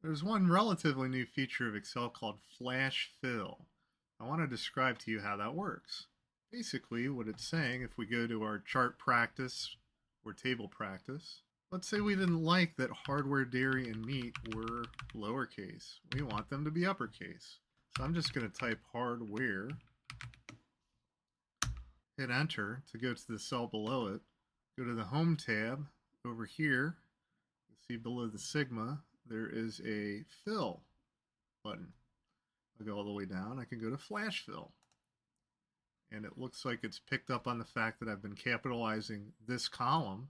There's one relatively new feature of Excel called Flash Fill. I want to describe to you how that works. Basically, what it's saying, if we go to our chart practice or table practice, let's say we didn't like that hardware, dairy, and meat were lowercase. We want them to be uppercase. So I'm just going to type hardware, hit enter to go to the cell below it, go to the home tab. Over here, you see below the sigma, there is a fill button. I'll go all the way down. I can go to flash fill. And it looks like it's picked up on the fact that I've been capitalizing this column,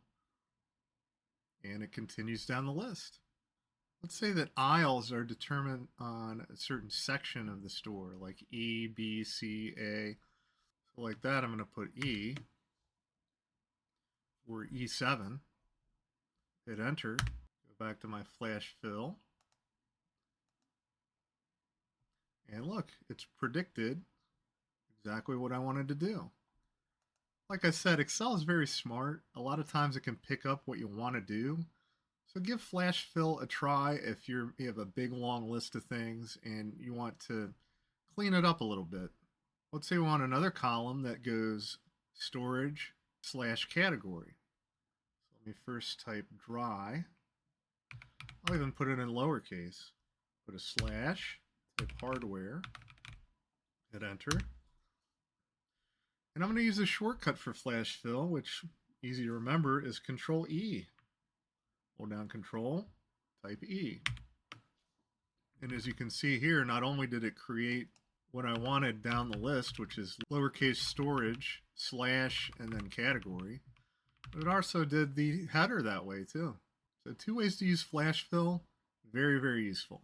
and it continues down the list. Let's say that aisles are determined on a certain section of the store, like E, B, C, A. So like that, I'm going to put E or E7, hit enter, go back to my flash fill, and look, it's predicted exactly what I wanted to do. Like I said, Excel is very smart. A lot of times it can pick up what you want to do. So give Flash Fill a try if you have a big long list of things and you want to clean it up a little bit. Let's say we want another column that goes storage slash category. So let me first type dry. I'll even put it in lowercase. Put a slash, type hardware, hit enter. And I'm going to use a shortcut for Flash Fill, which, easy to remember, is Control E. Hold down Control, type E. And as you can see here, not only did it create what I wanted down the list, which is lowercase storage, slash, and then category, but it also did the header that way too. So 2 ways to use Flash Fill, very, very useful.